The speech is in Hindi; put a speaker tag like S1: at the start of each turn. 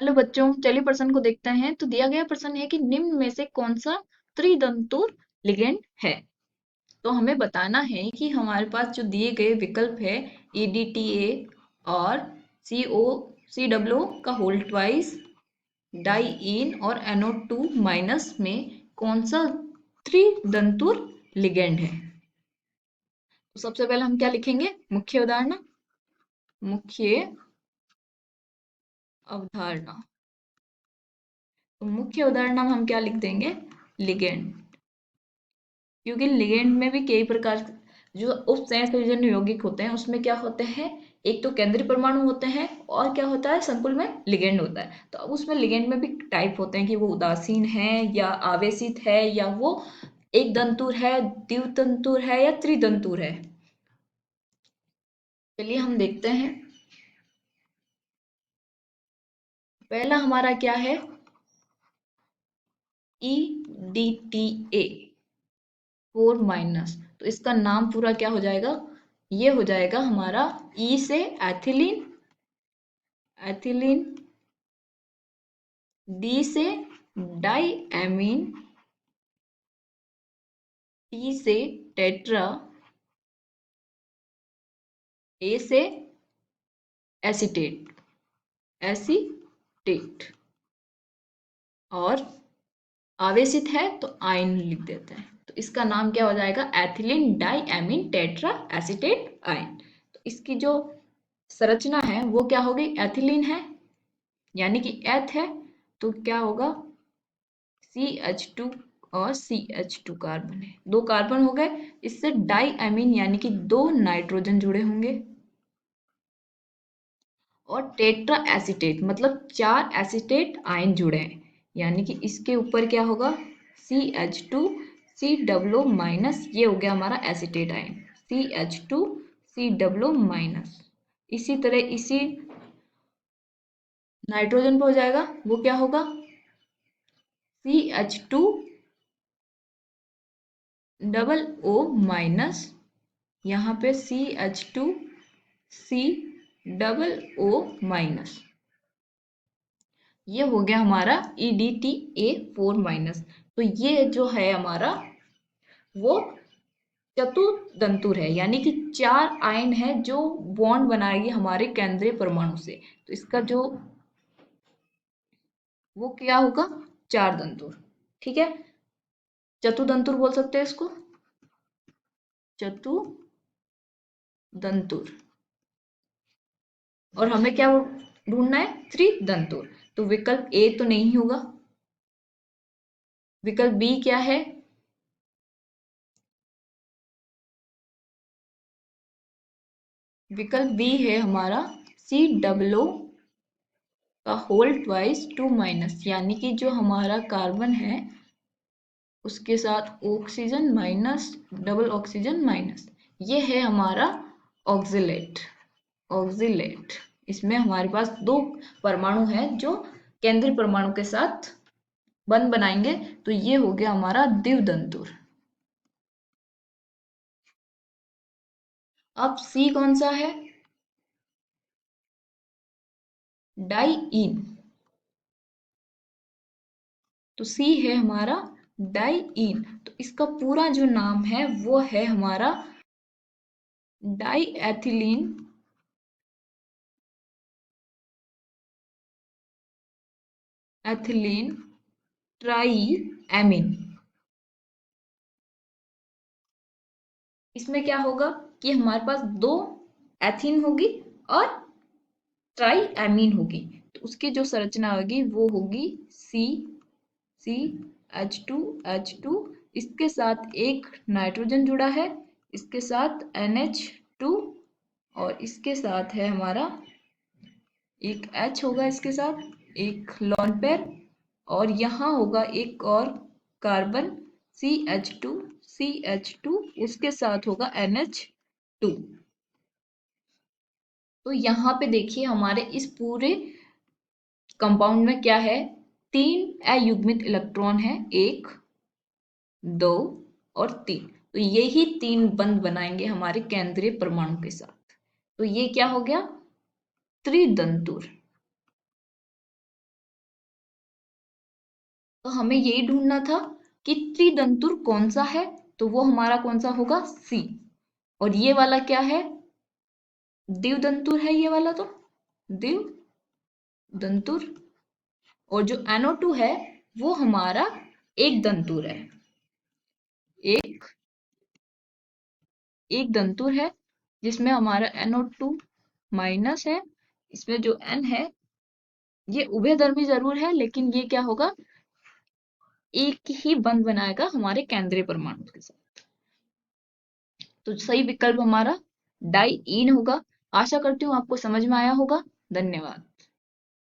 S1: हेलो बच्चों, चलिए प्रश्न को देखते हैं। तो दिया गया प्रश्न है कि निम्न में से कौन सा त्रिदंतुर लिगेंड है। तो हमें बताना है कि हमारे पास जो दिए गए विकल्प है EDTA और COCWO का होल ट्वाइस डाइईन और NO2 माइनस में कौन सा त्रिदंतुर लिगेंड है। तो सबसे पहले हम क्या लिखेंगे, मुख्य उदाहरण, मुख्य अवधारणा। तो मुख्य उदाहरण में हम क्या लिख देंगे, लिगेंड, क्योंकि लिगेंड में भी कई प्रकार जो उपसंयोजन यौगिक होते हैं उसमें क्या होते हैं, एक तो केंद्रीय परमाणु होते हैं और क्या होता है, संकुल में लिगेंड होता है। तो अब उसमें लिगेंड में भी टाइप होते हैं कि वो उदासीन है या आवेशित है या वो एक दंतुर है, द्विदंतुर है या त्रिदंतुर है। चलिए हम देखते हैं। पहला हमारा क्या है, EDTA 4 माइनस। तो इसका नाम पूरा क्या हो जाएगा, ये हो जाएगा हमारा ई से एथिलीन, एथिलीन, डी से डाइएमीन, टी से टेट्रा, ए से एसीटेट, एसीटेट, और आवेशित है तो आयन लिख देते हैं। तो इसका नाम क्या हो जाएगा, ethylene diamine tetra acetate ion. तो इसकी जो संरचना है वो क्या होगी, एथिलीन है यानी कि एथ है, तो क्या होगा CH2 और CH2 कार्बन है, दो कार्बन हो गए। इससे डाइएमीन यानी कि दो नाइट्रोजन जुड़े होंगे, और टेट्रा एसीटेट मतलब चार एसीटेट आयन जुड़े हैं, यानी कि इसके ऊपर क्या होगा, CH2 COO माइनस, ये हो गया हमारा acetate ion, CH2 COO minus. इसी तरह इसी नाइट्रोजन पे हो जाएगा, वो क्या होगा, CH2 O माइनस, यहाँ पे CH2 COO माइनस। ये हो गया हमारा EDTA 4 माइनस। तो ये जो है हमारा वो चतुर्दंतुर है, यानी कि चार आयन है जो बॉन्ड बनाएगी हमारे केंद्रीय परमाणु से। तो इसका जो वो क्या होगा, चार दंतुर। ठीक है, चतुर्दंतुर बोल सकते हैं इसको, चतुर्दंतुर। और हमें क्या ढूंढना है, त्रिदंतुर। तो विकल्प ए तो नहीं होगा, विकल्प बी क्या है, विकल्प बी है हमारा COO का होल ट्वाइस 2 माइनस, यानी कि जो हमारा कार्बन है उसके साथ oxygen minus, double oxygen minus, ये है हमारा ऑक्जिलेट, ऑक्जिलेट। इसमें हमारे पास दो परमाणु हैं जो केंद्रीय परमाणु के साथ बंध बनाएंगे, तो ये हो गया हमारा द्विदंतुर। अब सी कौन सा है, डाइईन। तो सी है हमारा डाइईन। तो इसका पूरा जो नाम है वो है हमारा डाइएथिलीन, एथिलीन ट्राइएमीन। इसमें क्या होगा कि हमारे पास दो एथीन होगी और ट्राइएमीन होगी। तो उसकी जो संरचना होगी वो होगी CH2H2, इसके साथ एक नाइट्रोजन जुड़ा है, इसके साथ NH2, और इसके साथ है हमारा एक H होगा, इसके साथ एक लोन पेयर, और यहाँ होगा एक और कार्बन CH2, उसके साथ होगा NH2। तो यहाँ पे देखिए हमारे इस पूरे कंपाउंड में क्या है, तीन अयुग्मित इलेक्ट्रॉन है, एक, दो और तीन। तो यही तीन बंध बनाएंगे हमारे केंद्रीय परमाणु के साथ। तो ये क्या हो गया, त्रिदंतुर। तो हमें यही ढूंढना था कि त्रिदंतुर कौन सा है, तो वो हमारा कौन सा होगा, सी। और ये वाला क्या है, द्विदंतुर है ये वाला, तो द्विदंतुर। और जो NO2 है वो हमारा एक दंतुर है, एक एक दंतुर है, जिसमें हमारा NO2 माइनस है। इसमें जो N है ये उभयधर्मी जरूर है, लेकिन ये क्या होगा, एक ही बंध बनाएगा हमारे केंद्रीय परमाणु के साथ। तो सही विकल्प हमारा डाई ईन होगा। आशा करती हूँ आपको समझ में आया होगा। धन्यवाद।